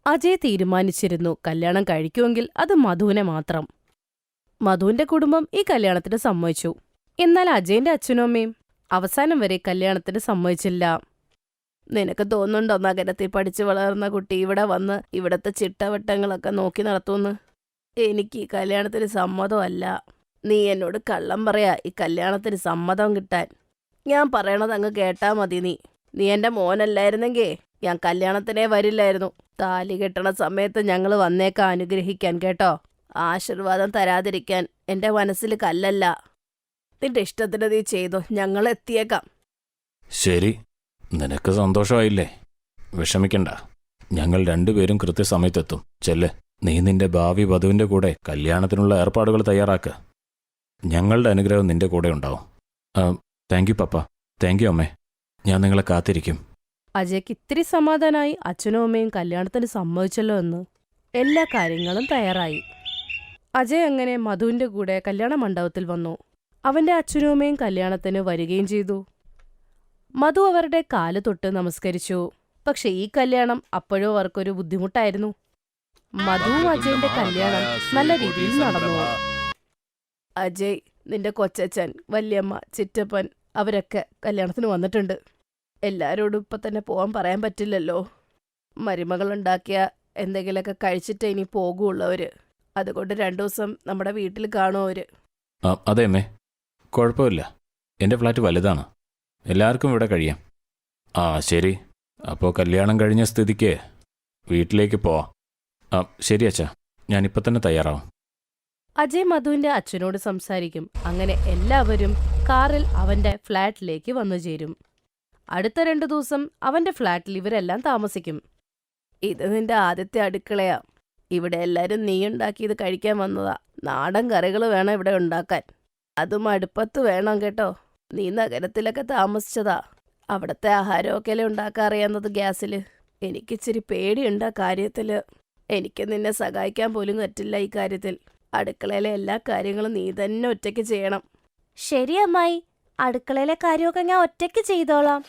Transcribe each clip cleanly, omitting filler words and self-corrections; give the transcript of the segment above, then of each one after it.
അജയ് തീരുമാനിച്ചിരുന്നു കല്യാണം കഴിക്കുമെങ്കിൽ അത് മധുവിനെ മാത്രം. മധുവിന്റെ കുടുംബം ഈ കല്യാണത്തിന് സമ്മതിച്ചു. എന്നാൽ അജയന്റെ അച്ഛനും അമ്മയും അവസാനം വരെ കല്യാണത്തിന് സമ്മതിച്ചില്ല. നിനക്ക് തോന്നുന്നുണ്ടോ നഗരത്തിൽ പഠിച്ചു വളർന്ന കുട്ടി ഇവിടെ വന്ന് ഇവിടത്തെ ചിട്ടവട്ടങ്ങളൊക്കെ നോക്കി നടത്തുമെന്ന്? എനിക്ക് ഈ കല്യാണത്തിന് സമ്മതമല്ല. നീ എന്നോട് കള്ളം പറയാ ഈ കല്യാണത്തിന് സമ്മതം കിട്ടാൻ. ഞാൻ പറയണത് അങ്ങ് കേട്ടാ മതി. നീ എന്റെ മോനല്ലായിരുന്നെങ്കിൽ ഞാൻ കല്യാണത്തിനേ വരില്ലായിരുന്നു. താലി കെട്ടണ സമയത്ത് ഞങ്ങൾ വന്നേക്കാം അനുഗ്രഹിക്കാൻ, കേട്ടോ? ആശീർവാദം തരാതിരിക്കാൻ എന്റെ മനസ്സിൽ കല്ലല്ല. നിന്റെ ഇഷ്ടത്തിന് നീ ചെയ്തോ, ഞങ്ങൾ എത്തിയേക്കാം. ശരി, നിനക്ക് സന്തോഷമായില്ലേ? വിഷമിക്കണ്ട, ഞങ്ങൾ രണ്ടുപേരും കൃത്യസമയത്തെത്തും. ചെല്ല്, നീ നിന്റെ ഭാവി വധുവിന്റെ കൂടെ കല്യാണത്തിനുള്ള ഏർപ്പാടുകൾ തയ്യാറാക്ക്. ഞങ്ങളുടെ അനുഗ്രഹം നിന്റെ കൂടെ ഉണ്ടാവും. Thank you papa. Thank you അമ്മേ. ഞാൻ നിങ്ങളെ കാത്തിരിക്കും. അജയ്ക്ക് ഇത്തിരി സമാധാനായി അച്ഛനും അമ്മയും കല്യാണത്തിന് സമ്മതിച്ചല്ലോ എന്ന്. എല്ലാ കാര്യങ്ങളും തയ്യാറായി. അജയ് അങ്ങനെ മധുവിന്റെ കൂടെ കല്യാണ മണ്ഡപത്തിൽ വന്നു. അവന്റെ അച്ഛനും അമ്മയും കല്യാണത്തിന് വരികയും ചെയ്തു. മധു അവരുടെ കാല് തൊട്ട് നമസ്കരിച്ചു. പക്ഷെ ഈ കല്യാണം അപ്പോഴും അവർക്കൊരു ബുദ്ധിമുട്ടായിരുന്നു. മധുവും അജയന്റെ കല്യാണം നല്ല രീതിയിൽ നടന്നു. അജയ്, നിന്റെ കൊച്ചച്ഛൻ, വല്യമ്മ, ചിറ്റപ്പൻ അവരൊക്കെ കല്യാണത്തിന് വന്നിട്ടുണ്ട്. എല്ലാരോടും ഇപ്പൊ തന്നെ പോകാൻ പറയാൻ പറ്റില്ലല്ലോ. മരുമകളുണ്ടാക്കിയ എന്തെങ്കിലുമൊക്കെ കഴിച്ചിട്ടേ ഇനി പോകുള്ളവര്. അതുകൊണ്ട് 2 ദിവസം നമ്മുടെ വീട്ടിൽ കാണും അവര്. അതെ അമ്മേ, കുഴപ്പമില്ല. എൻ്റെ ഫ്ലാറ്റ് വലുതാണ്, എല്ലാവർക്കും ഇവിടെ കഴിയാം. ശരി, അപ്പോൾ കല്യാണം കഴിഞ്ഞ സ്ഥിതിക്ക് വീട്ടിലേക്ക് പോവാം. ശരി അച്ഛാ, ഞാനിപ്പോൾ തന്നെ തയ്യാറാവും. അജയ് മധുവിന്റെ അച്ഛനോട് സംസാരിക്കും. അങ്ങനെ എല്ലാവരും കാറിൽ അവന്റെ ഫ്ലാറ്റിലേക്ക് വന്നു ചേരും. അടുത്ത 2 ദിവസം അവന്റെ ഫ്ലാറ്റിൽ ഇവരെല്ലാം താമസിക്കും. ഇത് നിന്റെ ആദ്യത്തെ അടുക്കളയാ. ഇവിടെ എല്ലാരും നീ ഉണ്ടാക്കിയത് കഴിക്കാൻ വന്നതാ. നാടൻ കറികൾ വേണം ഇവിടെ ഉണ്ടാക്കാൻ. അതും അടുപ്പത്ത് വേണം, കേട്ടോ? നീ നഗരത്തിലൊക്കെ താമസിച്ചതാ. അവിടത്തെ ആഹാരമൊക്കെ ഉണ്ടാക്കാറിയാവുന്നത് ഗ്യാസിൽ. എനിക്കിച്ചിരി പേടിയുണ്ട് ആ കാര്യത്തില്. എനിക്ക് നിന്നെ സഹായിക്കാൻ പോലും പറ്റില്ല ഈ കാര്യത്തിൽ. അടുക്കളയിലെ എല്ലാ കാര്യങ്ങളും നീ തന്നെ ഒറ്റയ്ക്ക് ചെയ്യണം. ശരി അമ്മായി, അടുക്കളയിലെ കാര്യമൊക്കെ ഞാൻ ഒറ്റയ്ക്ക് ചെയ്തോളാം.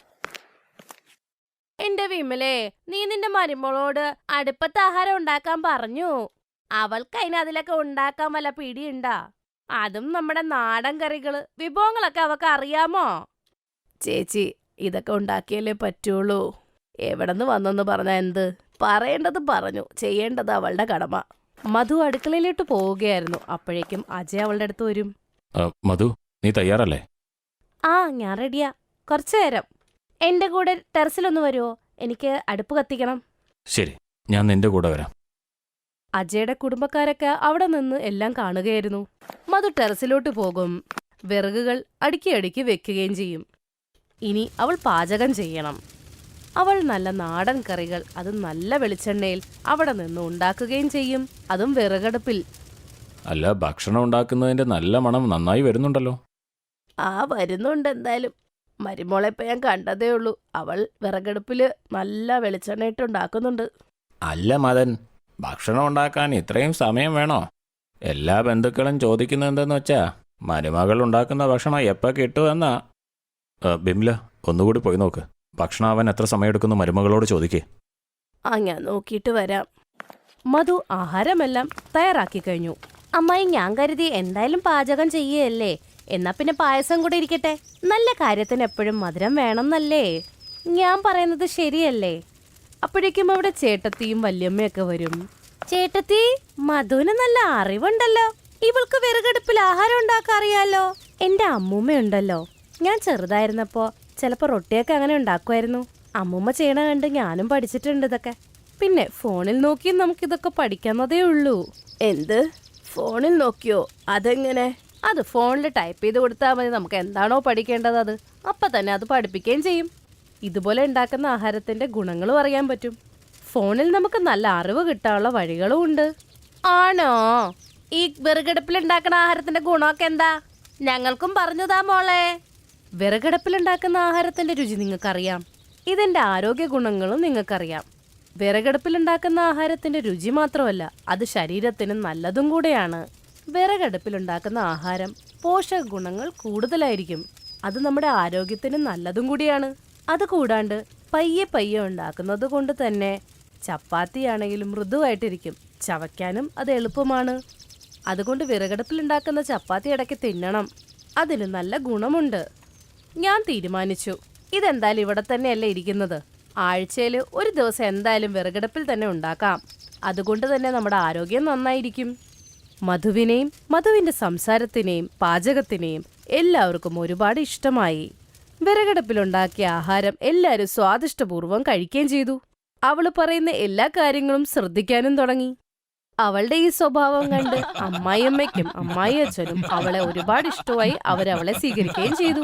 എന്റെ വിമലേ, നീ നിന്റെ മരുമോളോട് അടുപ്പത്ത് ആഹാരം ഉണ്ടാക്കാൻ പറഞ്ഞു. അവൾക്ക് അതിലൊക്കെ ഉണ്ടാക്കാൻ വല്ല പിടിയുണ്ടാ? അതും നമ്മുടെ നാടൻ കറികള്, വിഭവങ്ങളൊക്കെ അവൾക്ക് അറിയാമോ? ചേച്ചി, ഇതൊക്കെ ഉണ്ടാക്കിയല്ലേ പറ്റുള്ളൂ. എവിടെന്ന് വന്നെന്ന് പറഞ്ഞാ എന്ത്? പറയേണ്ടത് പറഞ്ഞു, ചെയ്യേണ്ടത് അവളുടെ കടമ. മധു അടുക്കളയിലോട്ട് പോവുകയായിരുന്നു. അപ്പോഴേക്കും അജയ് അവളുടെ അടുത്ത് വരും. മധു, നീ തയ്യാറല്ലേ? ഞാൻ റെഡിയാ. കുറച്ചു നേരം എന്റെ കൂടെ ടെറസിലൊന്ന് വരുമോ? എനിക്ക് അടുപ്പ് കത്തിക്കണം. ശരി, ഞാൻ നിന്റെ കൂടെ വരാം. അജയുടെ കുടുംബക്കാരൊക്കെ അവിടെ നിന്ന് എല്ലാം കാണുകയായിരുന്നു. മധു ടെറസിലോട്ട് പോകും. വിറകുകൾ അടുക്കി അടുക്കി വെക്കുകയും ചെയ്യും. ഇനി അവൾ പാചകം ചെയ്യണം. അവൾ നല്ല നാടൻ കറികൾ, അതും നല്ല വെളിച്ചെണ്ണയിൽ അവിടെ നിന്ന് ഉണ്ടാക്കുകയും ചെയ്യും. അതും വിറകടുപ്പിൽ. അല്ല, ഭക്ഷണം ഉണ്ടാക്കുന്നതിന്റെ നല്ല മണം നന്നായി വരുന്നുണ്ടല്ലോ. വരുന്നുണ്ട്. എന്തായാലും മരുമോളെ ഇപ്പൊ ഞാൻ കണ്ടതേ ഉള്ളൂ. അവൾ വിറകടുപ്പില് നല്ല വെളിച്ചെണ്ണയിട്ട് ഉണ്ടാക്കുന്നുണ്ട്. അല്ല മദൻ, ഭക്ഷണം ഉണ്ടാക്കാൻ ഇത്രയും സമയം വേണോ? എല്ലാ ബന്ധുക്കളും ചോദിക്കുന്നത് എന്തെന്ന് വെച്ചാ മരുമകൾ ഉണ്ടാക്കുന്ന ഭക്ഷണം എപ്പോൾ കിട്ടുമെന്നാ. ബിംല, ഒന്നുകൂടി പോയി നോക്ക്. ഭക്ഷണം ആവാൻ എത്ര സമയമെടുക്കുന്നു മരുമകളോട് ചോദിക്കേ. ഞാൻ നോക്കിയിട്ട് വരാം. മധു ആഹാരമെല്ലാം തയ്യാറാക്കി കഴിഞ്ഞു. അമ്മായി, ഞാൻ കരുതി എന്തായാലും പാചകം ചെയ്യല്ലേ, എന്നാ പിന്നെ പായസം കൂടെ ഇരിക്കട്ടെ. നല്ല കാര്യത്തിന് എപ്പോഴും മധുരം വേണമെന്നല്ലേ? ഞാൻ പറയുന്നത് ശരിയല്ലേ? അപ്പോഴേക്കും അവിടെ ചേട്ടത്തിയും വല്യമ്മയൊക്കെ വരും. ചേട്ടത്തി, മധുവിന് നല്ല അറിവുണ്ടല്ലോ. ഇവൾക്ക് വിറകടുപ്പിൽ ആഹാരം ഉണ്ടാക്കാൻ അറിയാലോ. എന്റെ അമ്മൂമ്മയുണ്ടല്ലോ, ഞാൻ ചെറുതായിരുന്നപ്പോ ചിലപ്പോ റൊട്ടിയൊക്കെ അങ്ങനെ ഉണ്ടാക്കുമായിരുന്നു. അമ്മൂമ്മ ചെയ്യണ കണ്ട് ഞാനും പഠിച്ചിട്ടുണ്ട് ഇതൊക്കെ. പിന്നെ ഫോണിൽ നോക്കി നമുക്കിതൊക്കെ പഠിക്കാവുന്നതേ ഉള്ളൂ. എന്ത്? ഫോണിൽ നോക്കിയോ? അതെങ്ങനെ? അത് ഫോണിൽ ടൈപ്പ് ചെയ്ത് കൊടുത്താൽ മതി. നമുക്ക് എന്താണോ പഠിക്കേണ്ടത് അത് അപ്പം തന്നെ അത് പഠിപ്പിക്കുകയും ചെയ്യും. ഇതുപോലെ ഉണ്ടാക്കുന്ന ആഹാരത്തിന്റെ ഗുണങ്ങളും അറിയാൻ പറ്റും. ഫോണിൽ നമുക്ക് നല്ല അറിവ് കിട്ടാനുള്ള വഴികളും ഉണ്ട്. ആണോ? ഈ വിറകടുപ്പിലുണ്ടാക്കുന്ന ആഹാരത്തിന്റെ ഗുണമൊക്കെ എന്താ? ഞങ്ങൾക്കും പറഞ്ഞുതാ മോളെ. വിറകടുപ്പിലുണ്ടാക്കുന്ന ആഹാരത്തിന്റെ രുചി നിങ്ങൾക്കറിയാം. ഇതിന്റെ ആരോഗ്യ ഗുണങ്ങളും നിങ്ങൾക്കറിയാം. വിറകടുപ്പിലുണ്ടാക്കുന്ന ആഹാരത്തിന്റെ രുചി മാത്രമല്ല, അത് ശരീരത്തിന് നല്ലതും കൂടെയാണ്. വിറകടുപ്പിലുണ്ടാക്കുന്ന ആഹാരം പോഷക ഗുണങ്ങൾ കൂടുതലായിരിക്കും. അത് നമ്മുടെ ആരോഗ്യത്തിന് നല്ലതും കൂടിയാണ്. അതുകൂടാണ്ട് പയ്യെ പയ്യെ ഉണ്ടാക്കുന്നത് കൊണ്ട് തന്നെ ചപ്പാത്തിയാണെങ്കിലും മൃദുവായിട്ടിരിക്കും, ചവയ്ക്കാനും അത് എളുപ്പമാണ്. അതുകൊണ്ട് വിറകടുപ്പിലുണ്ടാക്കുന്ന ചപ്പാത്തി ഇടയ്ക്ക് തിന്നണം, അതിന് നല്ല ഗുണമുണ്ട്. ഞാൻ തീരുമാനിച്ചു, ഇതെന്തായാലും ഇവിടെ തന്നെയല്ലേ ഇരിക്കുന്നത്, ആഴ്ചയിൽ ഒരു ദിവസം എന്തായാലും വിറകടുപ്പിൽ തന്നെ ഉണ്ടാക്കാം. അതുകൊണ്ട് തന്നെ നമ്മുടെ ആരോഗ്യം നന്നായിരിക്കും. മധുവിനെയും മധുവിന്റെ സംസാരത്തിനെയും പാചകത്തിനെയും എല്ലാവർക്കും ഒരുപാട് ഇഷ്ടമായി. വിറകടുപ്പിലുണ്ടാക്കിയ ആഹാരം എല്ലാവരും സ്വാദിഷ്ടപൂർവ്വം കഴിക്കുകയും ചെയ്തു. അവള് പറയുന്ന എല്ലാ കാര്യങ്ങളും ശ്രദ്ധിക്കാനും തുടങ്ങി. അവളുടെ ഈ സ്വഭാവം കണ്ട് അമ്മായിയമ്മയ്ക്കും അമ്മായി അച്ഛനും അവളെ ഒരുപാട് ഇഷ്ടമായി. അവരവളെ സ്വീകരിക്കുകയും ചെയ്തു.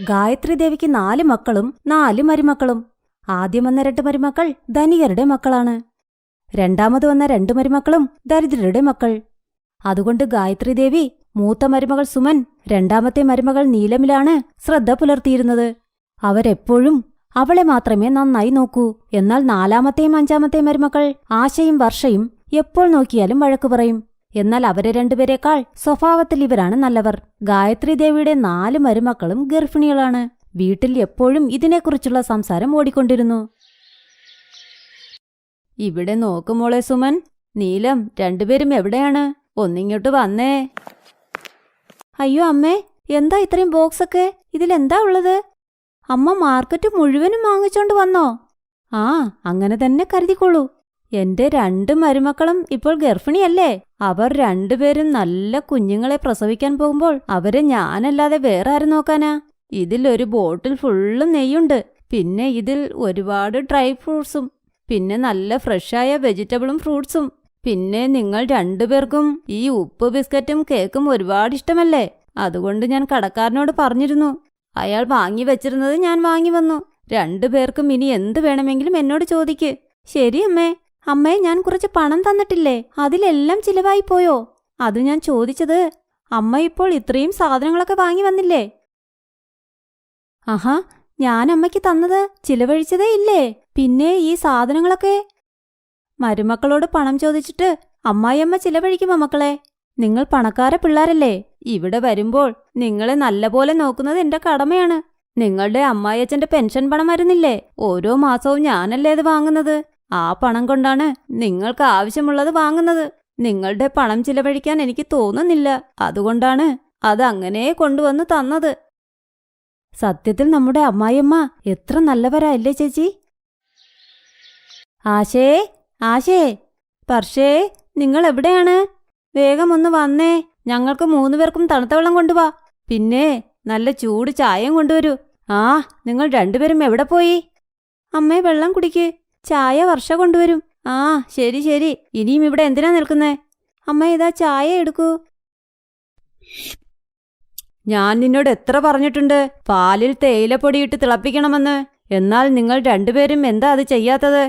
ഗായത്രി ദേവിക്ക് 4 മക്കളും 4 മരുമക്കളും. ആദ്യം വന്ന 2 മരുമക്കൾ ധനികരുടെ മക്കളാണ്. രണ്ടാമത് വന്ന 2 മരുമക്കളും ദരിദ്രരുടെ മക്കൾ. അതുകൊണ്ട് ഗായത്രി ദേവി മൂത്ത മരുമകൾ സുമൻ, രണ്ടാമത്തെ മരുമകൾ നീലമിലാണ് ശ്രദ്ധ പുലർത്തിയിരുന്നത്. അവരെപ്പോഴും അവളെ മാത്രമേ നന്നായി നോക്കൂ. എന്നാൽ 4ാമത്തെയും 5ാമത്തെയും മരുമക്കൾ ആശയും വർഷയും എപ്പോൾ നോക്കിയാലും വഴക്കു പറയും. എന്നാൽ അവരെ 2 പേരെക്കാൾ സ്വഭാവത്തിൽ ഇവരാണ് നല്ലവർ. ഗായത്രി ദേവിയുടെ 4 മരുമക്കളും ഗർഭിണികളാണ്. വീട്ടിൽ എപ്പോഴും ഇതിനെക്കുറിച്ചുള്ള സംസാരം ഓടിക്കൊണ്ടിരുന്നു. ഇവിടെ നോക്കുമോളെ സുമൻ, നീലം, 2 പേരും എവിടെയാണ്? ഒന്നിങ്ങോട്ട് വന്നേ. അയ്യോ അമ്മേ, എന്താ ഇത്രയും ബോക്സൊക്കെ? ഇതിലെന്താ ഉള്ളത്? അമ്മ മാർക്കറ്റ് മുഴുവനും വാങ്ങിച്ചോണ്ട് വന്നോ? ആ, അങ്ങനെ തന്നെ കരുതിക്കോളൂ. എന്റെ 2 മരുമക്കളും ഇപ്പോൾ ഗർഭിണിയല്ലേ? അവർ 2 പേരും നല്ല കുഞ്ഞുങ്ങളെ പ്രസവിക്കാൻ പോകുമ്പോൾ അവരെ ഞാനല്ലാതെ വേറെ ആരും നോക്കാനാ? ഇതിൽ ഒരു ബോട്ടിൽ ഫുള്ളും നെയ്യുണ്ട്. പിന്നെ ഇതിൽ ഒരുപാട് ഡ്രൈ ഫ്രൂട്ട്സും, പിന്നെ നല്ല ഫ്രഷായ വെജിറ്റബിളും ഫ്രൂട്ട്സും. പിന്നെ നിങ്ങൾ 2 പേർക്കും ഈ ഉപ്പ് ബിസ്ക്കറ്റും കേക്കും ഒരുപാട് ഇഷ്ടമല്ലേ? അതുകൊണ്ട് ഞാൻ കടക്കാരനോട് പറഞ്ഞിരുന്നു. അയാൾ വാങ്ങി വെച്ചിരുന്നത് ഞാൻ വാങ്ങി വന്നു. 2 പേർക്കും ഇനി എന്ത് വേണമെങ്കിലും എന്നോട് ചോദിക്ക്. ശരി അമ്മേ. അമ്മേ, ഞാൻ കുറച്ച് പണം തന്നിട്ടില്ലേ? അതിലെല്ലാം ചിലവായി പോയോ? അത് ഞാൻ ചോദിച്ചത്. അമ്മ ഇപ്പോൾ ഇത്രയും സാധനങ്ങളൊക്കെ വാങ്ങി വന്നില്ലേ? ആഹാ, ഞാൻ അമ്മയ്ക്ക് തന്നത് ചിലവഴിച്ചതേ ഇല്ലേ? പിന്നെ ഈ സാധനങ്ങളൊക്കെ? മരുമക്കളോട് പണം ചോദിച്ചിട്ട് അമ്മായിയമ്മ ചിലവഴിക്കുമോ മക്കളെ? നിങ്ങൾ പണക്കാര പിള്ളാരല്ലേ? ഇവിടെ വരുമ്പോൾ നിങ്ങളെ നല്ലപോലെ നോക്കുന്നത് എന്റെ കടമയാണ്. നിങ്ങളുടെ അമ്മായിയച്ഛന്റെ പെൻഷൻ പണം വരുന്നില്ലേ? ഓരോ മാസവും ഞാനല്ലേ അത് വാങ്ങുന്നത്. ആ പണം കൊണ്ടാണ് നിങ്ങൾക്ക് ആവശ്യമുള്ളത് വാങ്ങുന്നത്. നിങ്ങളുടെ പണം ചിലവഴിക്കാൻ എനിക്ക് തോന്നുന്നില്ല. അതുകൊണ്ടാണ് അതങ്ങനെ കൊണ്ടുവന്ന് തന്നത്. സത്യത്തിൽ നമ്മുടെ അമ്മായിയമ്മ എത്ര നല്ലവരായില്ലേ ചേച്ചി? ആശേ, ആശേ, പക്ഷേ നിങ്ങൾ എവിടെയാണ്? വേഗം ഒന്ന് വന്നേ. ഞങ്ങൾക്ക് 3 പേർക്കും തണുത്ത വെള്ളം കൊണ്ടുവാ. പിന്നെ നല്ല ചൂട് ചായയും കൊണ്ടുവരൂ. ആ, നിങ്ങൾ 2 പേരും എവിടെ പോയി? അമ്മേ, വെള്ളം കുടിക്ക്. ചായ വർഷ കൊണ്ടുവരും. ആ, ശരി ശരി. ഇനിയും ഇവിടെ എന്തിനാ നിൽക്കുന്നേ? അമ്മ, ഇതാ ചായ എടുക്കൂ. ഞാൻ നിന്നോട് എത്ര പറഞ്ഞിട്ടുണ്ട് പാലിൽ തേയിലപ്പൊടിയിട്ട് തിളപ്പിക്കണമെന്ന്? എന്നാൽ നിങ്ങൾ 2 പേരും എന്താ അത് ചെയ്യാത്തത്?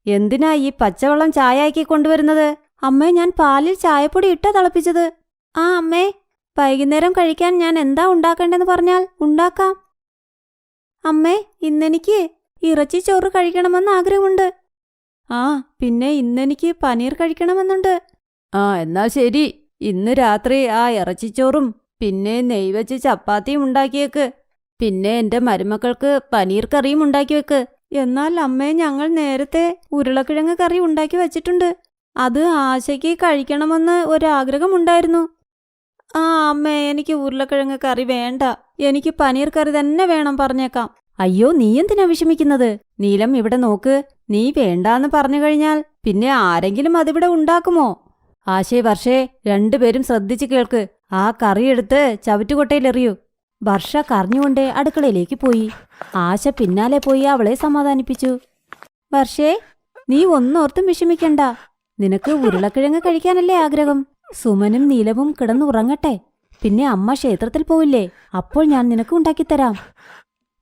എന്തിനാ ഈ പച്ചവെള്ളം ചായയാക്കി കൊണ്ടുവരുന്നത്? അമ്മേ, ഞാൻ പാലിൽ ചായപ്പൊടി ഇട്ടാ തിളപ്പിച്ചത്. ആ അമ്മേ, വൈകുന്നേരം കഴിക്കാൻ ഞാൻ എന്താ ഉണ്ടാക്കേണ്ടെന്ന് പറഞ്ഞാൽ ഉണ്ടാക്കാം. അമ്മേ, ഇന്നെനിക്ക് ഇറച്ചി ചോറ് കഴിക്കണമെന്ന് ആഗ്രഹമുണ്ട്. ആ, പിന്നെ ഇന്നെനിക്ക് പനീർ കഴിക്കണമെന്നുണ്ട്. ആ, എന്നാൽ ശരി. ഇന്ന് രാത്രി ആ ഇറച്ചിച്ചോറും പിന്നെ നെയ് വെച്ച് ചപ്പാത്തിയും ഉണ്ടാക്കിയേക്ക്. പിന്നെ എന്റെ മരുമക്കൾക്ക് പനീർ കറിയും ഉണ്ടാക്കി വെക്ക്. എന്നാൽ അമ്മേ, ഞങ്ങൾ നേരത്തെ ഉരുളക്കിഴങ്ങ് കറി ഉണ്ടാക്കി വെച്ചിട്ടുണ്ട്. അത് ആശയ്ക്ക് കഴിക്കണമെന്ന് ഒരാഗ്രഹമുണ്ടായിരുന്നു. ആ അമ്മേ, എനിക്ക് ഉരുളക്കിഴങ്ങ് കറി വേണ്ട. എനിക്ക് പനീർ കറി തന്നെ വേണം, പറഞ്ഞേക്കാം. അയ്യോ, നീ എന്തിനാ വിഷമിക്കുന്നത്? നീലം, ഇവിടെ നോക്ക്. നീ വേണ്ടാന്ന് പറഞ്ഞു കഴിഞ്ഞാൽ പിന്നെ ആരെങ്കിലും അതിവിടെ ഉണ്ടാക്കുമോ? ആശേ, വർഷേ, 2 പേരും ശ്രദ്ധിച്ചു കേൾക്ക്. ആ കറിയെടുത്ത് ചവറ്റുകൊട്ടയിലെറിയൂ. വർഷ കരഞ്ഞുകൊണ്ട് അടുക്കളയിലേക്ക് പോയി. ആശ പിന്നാലെ പോയി അവളെ സമാധാനിപ്പിച്ചു. വർഷേ, നീ ഒന്നോർത്തും വിഷമിക്കണ്ട. നിനക്ക് ഉരുളക്കിഴങ്ങ് കഴിക്കാനല്ലേ ആഗ്രഹം? സുമനും നീലവും കിടന്നുറങ്ങട്ടെ. പിന്നെ അമ്മ ക്ഷേത്രത്തിൽ പോവില്ലേ? അപ്പോൾ ഞാൻ നിനക്ക് ഉണ്ടാക്കിത്തരാം.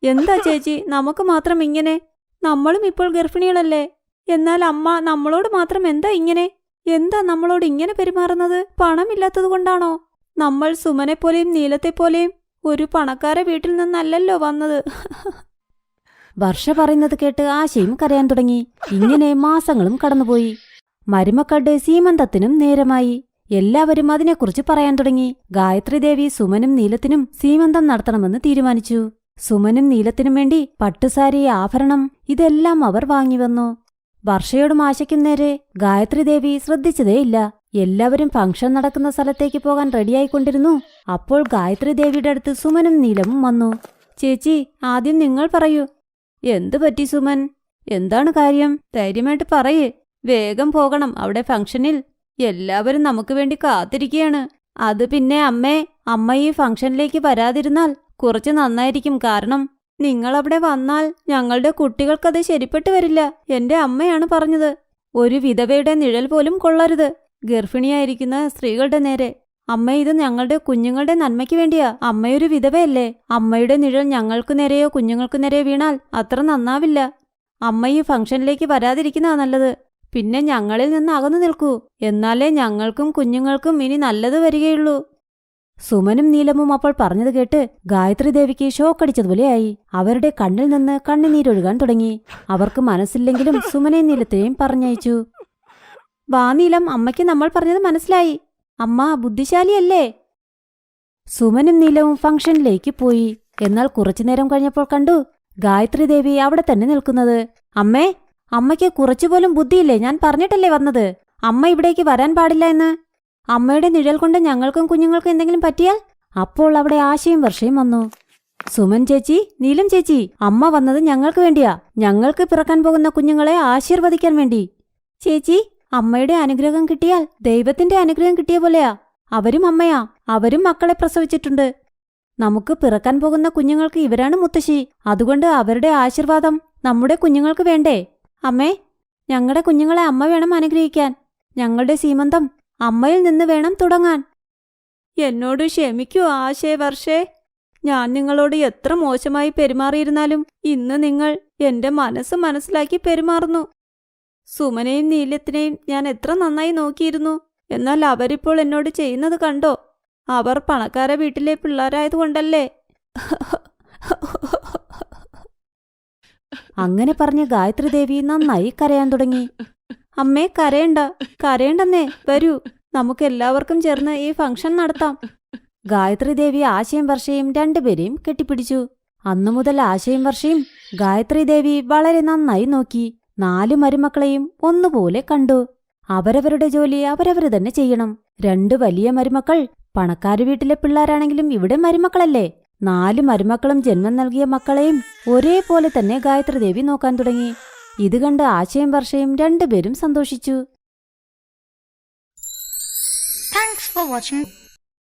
എന്താ ചേച്ചി, നമുക്ക് മാത്രം ഇങ്ങനെ? നമ്മളും ഇപ്പോൾ ഗർഭിണികളല്ലേ? എന്നാൽ അമ്മ നമ്മളോട് മാത്രം എന്താ ഇങ്ങനെ? എന്താ നമ്മളോട് ഇങ്ങനെ പെരുമാറുന്നത്? പണമില്ലാത്തത് കൊണ്ടാണോ? നമ്മൾ സുമനെപ്പോലെയും നീലത്തെപ്പോലെയും ഒരു പണക്കാര വീട്ടിൽ നിന്നല്ലല്ലോ വന്നത്. വർഷ പറയുന്നത് കേട്ട് ആശയും കരയാൻ തുടങ്ങി. ഇങ്ങനെ മാസങ്ങളും കടന്നുപോയി. മരുമക്കളുടെ സീമന്തത്തിനും നേരമായി. എല്ലാവരും അതിനെക്കുറിച്ച് പറയാൻ തുടങ്ങി. ഗായത്രി ദേവി സുമനും നീലത്തിനും സീമന്തം നടത്തണമെന്ന് തീരുമാനിച്ചു. സുമനും നീലത്തിനും വേണ്ടി പട്ടുസാരി, ആഭരണം ഇതെല്ലാം അവർ വാങ്ങിവന്നു. വർഷയോടും ആശയ്ക്കും നേരെ ഗായത്രി ദേവി ശ്രദ്ധിച്ചതേയില്ല. എല്ലാവരും ഫംഗ്ഷൻ നടക്കുന്ന സ്ഥലത്തേക്ക് പോകാൻ റെഡിയായിക്കൊണ്ടിരുന്നു. അപ്പോൾ ഗായത്രി ദേവിയുടെ അടുത്ത് സുമനും നീലവും വന്നു. ചേച്ചി, ആദ്യം നിങ്ങൾ പറയൂ. എന്തു പറ്റി സുമൻ? എന്താണ് കാര്യം? ധൈര്യമായിട്ട് പറയേ. വേഗം പോകണം, അവിടെ ഫംഗ്ഷനിൽ എല്ലാവരും നമുക്ക് വേണ്ടി കാത്തിരിക്കുകയാണ്. അത് പിന്നെ അമ്മ ഈ ഫംഗ്ഷനിലേക്ക് വരാതിരുന്നാൽ കുറച്ച് നന്നായിരിക്കും. കാരണം നിങ്ങളവിടെ വന്നാൽ ഞങ്ങളുടെ കുട്ടികൾക്കത് ശരിപ്പെട്ടു വരില്ല. എന്റെ അമ്മയാണ് പറഞ്ഞത്. ഒരു വിധവയുടെ നിഴൽ പോലും കൊള്ളരുത് ഗർഭിണിയായിരിക്കുന്ന സ്ത്രീകളുടെ നേരെ. അമ്മ, ഇത് ഞങ്ങളുടെ കുഞ്ഞുങ്ങളുടെ നന്മയ്ക്ക് വേണ്ടിയാ. അമ്മയൊരു വിധവയല്ലേ. അമ്മയുടെ നിഴൽ ഞങ്ങൾക്കു നേരെയോ കുഞ്ഞുങ്ങൾക്കു നേരെയോ വീണാൽ അത്ര നന്നാവില്ല. അമ്മ ഈ ഫംഗ്ഷനിലേക്ക് വരാതിരിക്കുന്നതാ നല്ലത്. പിന്നെ ഞങ്ങളിൽ നിന്ന് അകന്നു നിൽക്കൂ. എന്നാലേ ഞങ്ങൾക്കും കുഞ്ഞുങ്ങൾക്കും ഇനി നല്ലത് വരികയുള്ളൂ. സുമനും നീലമും അപ്പോൾ പറഞ്ഞത് കേട്ട് ഗായത്രി ദേവിക്ക് ഷോക്കടിച്ചതുപോലെയായി. അവരുടെ കണ്ണിൽ നിന്ന് കണ്ണുനീരൊഴുകാൻ തുടങ്ങി. അവർക്ക് മനസ്സില്ലെങ്കിലും സുമനെയും നീലത്തെയും പറഞ്ഞയച്ചു. വാ നീലം, അമ്മയ്ക്ക് നമ്മൾ പറഞ്ഞത് മനസ്സിലായി. അമ്മ ബുദ്ധിശാലിയല്ലേ? സുമനും നീലവും ഫംഗ്ഷനിലേക്ക് പോയി. എന്നാൽ കുറച്ചുനേരം കഴിഞ്ഞപ്പോൾ കണ്ടു ഗായത്രി ദേവി അവിടെ തന്നെ നിൽക്കുന്നത്. അമ്മയ്ക്ക് കുറച്ചുപോലും ബുദ്ധിയില്ലേ? ഞാൻ പറഞ്ഞിട്ടല്ലേ വന്നത് അമ്മ ഇവിടേക്ക് വരാൻ പാടില്ല എന്ന്. അമ്മയുടെ നിഴൽ കൊണ്ട് ഞങ്ങൾക്കും കുഞ്ഞുങ്ങൾക്കും എന്തെങ്കിലും പറ്റിയാൽ? അപ്പോൾ അവിടെ ആശയും വർഷയും വന്നു. സുമൻ ചേച്ചി, നീലം ചേച്ചി, അമ്മ വന്നത് ഞങ്ങൾക്ക് വേണ്ടിയാ. ഞങ്ങൾക്ക് പിറക്കാൻ പോകുന്ന കുഞ്ഞുങ്ങളെ ആശീർവദിക്കാൻ വേണ്ടി. ചേച്ചി, അമ്മയുടെ അനുഗ്രഹം കിട്ടിയാൽ ദൈവത്തിന്റെ അനുഗ്രഹം കിട്ടിയ പോലെയാ. അവരും അമ്മയാ. അവരും മക്കളെ പ്രസവിച്ചിട്ടുണ്ട്. നമുക്ക് പിറക്കാൻ പോകുന്ന കുഞ്ഞുങ്ങൾക്ക് ഇവരാണ് മുത്തശ്ശി. അതുകൊണ്ട് അവരുടെ ആശീർവാദം നമ്മുടെ കുഞ്ഞുങ്ങൾക്ക് വേണ്ടേ? അമ്മേ, ഞങ്ങളുടെ കുഞ്ഞുങ്ങളെ അമ്മ വേണം അനുഗ്രഹിക്കാൻ. ഞങ്ങളുടെ സീമന്തം അമ്മയിൽ നിന്ന് വേണം തുടങ്ങാൻ. എന്നോട് ക്ഷമിക്കൂ ആശേ വർഷേ. ഞാൻ നിങ്ങളോട് എത്ര മോശമായി പെരുമാറിയിരുന്നാലും ഇന്ന് നിങ്ങൾ എന്റെ മനസ്സ് മനസ്സിലാക്കി പെരുമാറുന്നു. സുമനെയും നീലത്തിനെയും ഞാൻ എത്ര നന്നായി നോക്കിയിരുന്നു. എന്നാൽ അവരിപ്പോൾ എന്നോട് ചെയ്യുന്നത് കണ്ടോ? അവർ പണക്കാരെ വീട്ടിലെ പിള്ളേരായതുകൊണ്ടല്ലേ. അങ്ങനെ പറഞ്ഞ് ഗായത്രി ദേവി നന്നായി കരയാൻ തുടങ്ങി. അമ്മേ, കരയണ്ടെന്നേ. വരൂ, നമുക്കെല്ലാവർക്കും ചേർന്ന് ഈ ഫംഗ്ഷൻ നടത്താം. ഗായത്രി ദേവി ആശയും വർഷയും രണ്ടുപേരെയും കെട്ടിപ്പിടിച്ചു. അന്നു മുതൽ ആശയും വർഷയും ഗായത്രി ദേവി വളരെ നന്നായി നോക്കി. 4 മരുമക്കളെയും ഒന്നുപോലെ കണ്ടു. അവരവരുടെ ജോലി അവരവർ തന്നെ ചെയ്യണം. 2 വലിയ മരുമക്കൾ പണക്കാരു വീട്ടിലെ പിള്ളേരാണെങ്കിലും ഇവിടെ മരുമക്കളല്ലേ. 4 മരുമക്കളും ജന്മം നൽകിയ മക്കളെയും ഒരേപോലെ തന്നെ ഗായത്രി ദേവി നോക്കാൻ തുടങ്ങി. ഇത് കണ്ട് ആശയും വർഷയും രണ്ടുപേരും സന്തോഷിച്ചു. Thanks for watching.